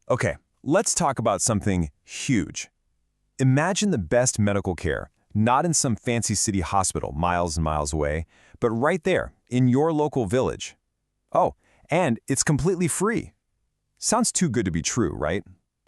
Okay, let's talk about something huge. Imagine the best medical care, not in some fancy city hospital miles and miles away, but right there, in your local village. Oh, and it's completely free. Sounds too good to be true, right?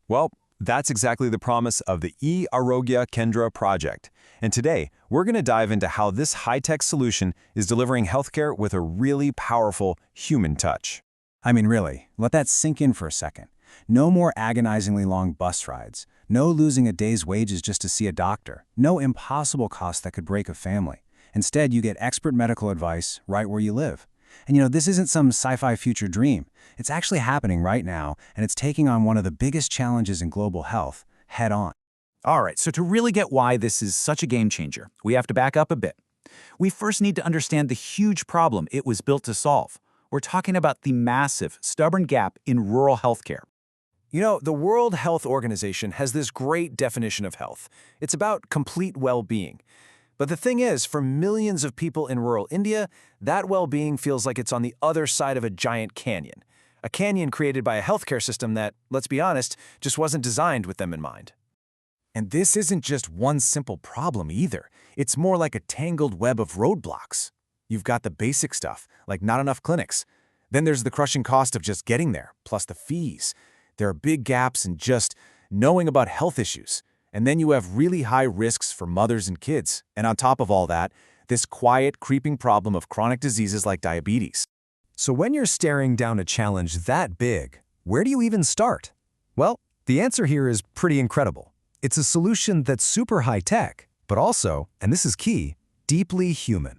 Well, that's exactly the promise of the e-Aarogya Kendra project. And today, we're going to dive into how this high-tech solution is delivering healthcare with a really powerful human touch. I mean, really, let that sink in for a second. No more agonizingly long bus rides. No losing a day's wages just to see a doctor. No impossible cost that could break a family. Instead, you get expert medical advice right where you live. And this isn't some sci-fi future dream. It's actually happening right now, and it's taking on one of the biggest challenges in global health, head on. All right, so to really get why this is such a game changer, we have to back up a bit. We first need to understand the huge problem it was built to solve. We're talking about the massive, stubborn gap in rural healthcare. The World Health Organization has this great definition of health. It's about complete well-being. But the thing is, for millions of people in rural India, that well-being feels like it's on the other side of a giant canyon. A canyon created by a healthcare system that, let's be honest, just wasn't designed with them in mind. And this isn't just one simple problem either. It's more like a tangled web of roadblocks. You've got the basic stuff, like not enough clinics. Then there's the crushing cost of just getting there, plus the fees. There are big gaps in just knowing about health issues. And then you have really high risks for mothers and kids. And on top of all that, this quiet, creeping problem of chronic diseases like diabetes. So when you're staring down a challenge that big, where do you even start? Well, the answer here is pretty incredible. It's a solution that's super high-tech, but also, and this is key, deeply human.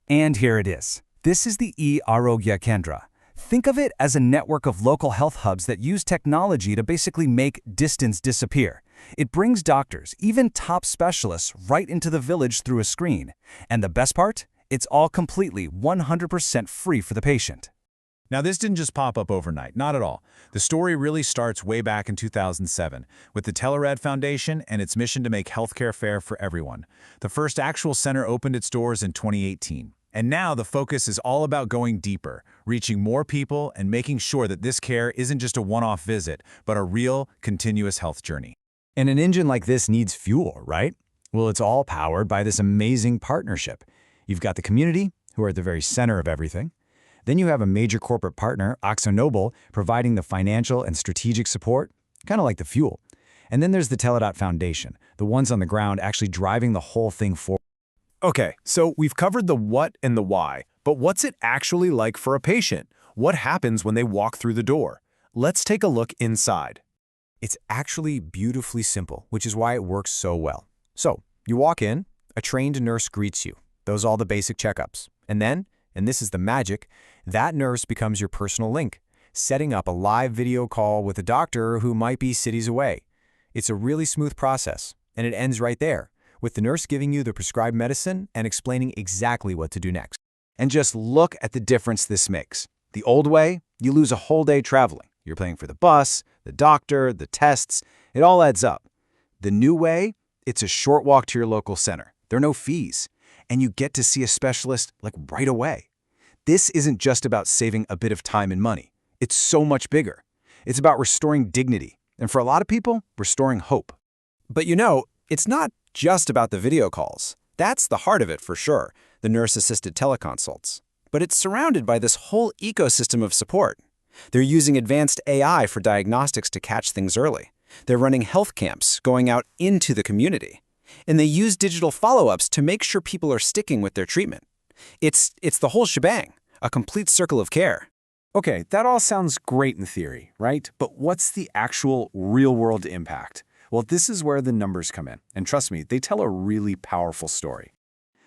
And here it is. This is the e-Aarogya Kendra. Think of it as a network of local health hubs that use technology to basically make distance disappear. It brings doctors, even top specialists, right into the village through a screen. And the best part? It's all completely 100% free for the patient. Now, this didn't just pop up overnight, not at all. The story really starts way back in 2007 with the Telerad Foundation and its mission to make healthcare fair for everyone. The first actual center opened its doors in 2018. And now the focus is all about going deeper, reaching more people and making sure that this care isn't just a one-off visit, but a real, continuous health journey. And an engine like this needs fuel, right? Well, it's all powered by this amazing partnership. You've got the community, who are at the very center of everything. Then you have a major corporate partner, AkzoNobel, providing the financial and strategic support, kind of like the fuel. And then there's the Telerad Foundation, the ones on the ground actually driving the whole thing forward. Okay, so we've covered the what and the why, but what's it actually like for a patient? What happens when they walk through the door? Let's take a look inside. It's actually beautifully simple, which is why it works so well. So, you walk in, a trained nurse greets you. Those are all the basic checkups. And then, and this is the magic, that nurse becomes your personal link, setting up a live video call with a doctor who might be cities away. It's a really smooth process, and it ends right there, with the nurse giving you the prescribed medicine and explaining exactly what to do next. And just look at the difference this makes. The old way, you lose a whole day traveling. You're paying for the bus, the doctor, the tests. It all adds up. The new way, it's a short walk to your local center. There are no fees. And you get to see a specialist right away. This isn't just about saving a bit of time and money. It's so much bigger. It's about restoring dignity. And for a lot of people, restoring hope. But it's not just about the video calls. That's the heart of it for sure, the nurse-assisted teleconsults. But it's surrounded by this whole ecosystem of support. They're using advanced AI for diagnostics to catch things early. They're running health camps, going out into the community. And they use digital follow-ups to make sure people are sticking with their treatment. It's the whole shebang, a complete circle of care. Okay, that all sounds great in theory, right? But what's the actual real-world impact? Well, this is where the numbers come in. And trust me, they tell a really powerful story.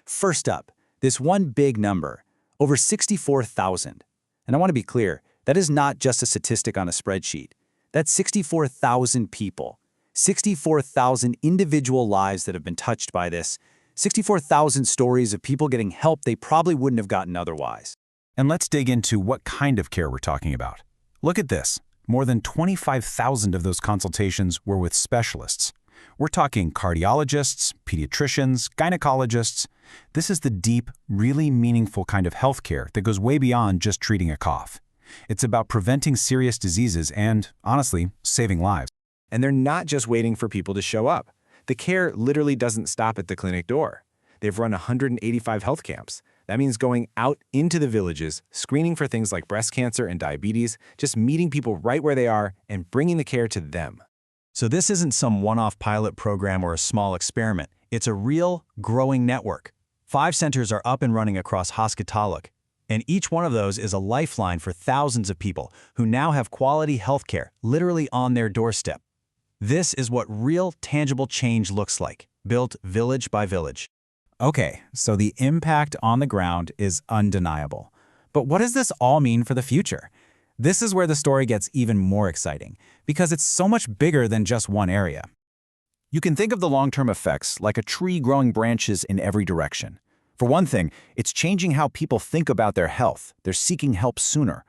First up, this one big number, over 64,000. And I want to be clear, that is not just a statistic on a spreadsheet. That's 64,000 people. 64,000 individual lives that have been touched by this. 64,000 stories of people getting help they probably wouldn't have gotten otherwise. And let's dig into what kind of care we're talking about. Look at this. More than 25,000 of those consultations were with specialists. We're talking cardiologists, pediatricians, gynecologists. This is the deep, really meaningful kind of healthcare that goes way beyond just treating a cough. It's about preventing serious diseases and, honestly, saving lives. And they're not just waiting for people to show up. The care literally doesn't stop at the clinic door. They've run 185 health camps. That means going out into the villages, screening for things like breast cancer and diabetes, just meeting people right where they are and bringing the care to them. So this isn't some one-off pilot program or a small experiment. It's a real, growing network. 5 centers are up and running across Hospitaluk, and each one of those is a lifeline for thousands of people who now have quality healthcare literally on their doorstep. This is what real, tangible change looks like, built village by village. Okay, so the impact on the ground is undeniable. But what does this all mean for the future? This is where the story gets even more exciting, because it's so much bigger than just one area. You can think of the long-term effects like a tree growing branches in every direction. For one thing, it's changing how people think about their health. They're seeking help sooner.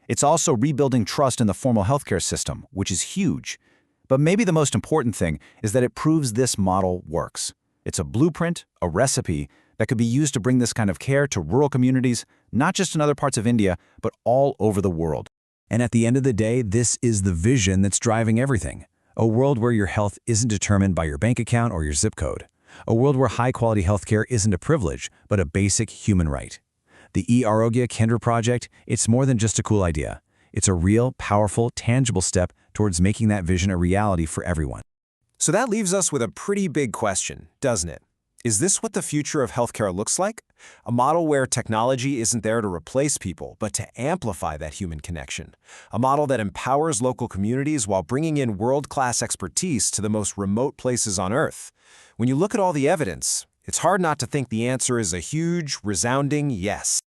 It's also rebuilding trust in the formal healthcare system, which is huge. But maybe the most important thing is that it proves this model works. It's a blueprint, a recipe, that could be used to bring this kind of care to rural communities, not just in other parts of India, but all over the world. And at the end of the day, this is the vision that's driving everything. A world where your health isn't determined by your bank account or your zip code. A world where high-quality healthcare isn't a privilege, but a basic human right. The e-Aarogya Kendra project, it's more than just a cool idea. It's a real, powerful, tangible step towards making that vision a reality for everyone. So that leaves us with a pretty big question, doesn't it? Is this what the future of healthcare looks like? A model where technology isn't there to replace people, but to amplify that human connection. A model that empowers local communities while bringing in world-class expertise to the most remote places on Earth. When you look at all the evidence, it's hard not to think the answer is a huge, resounding yes.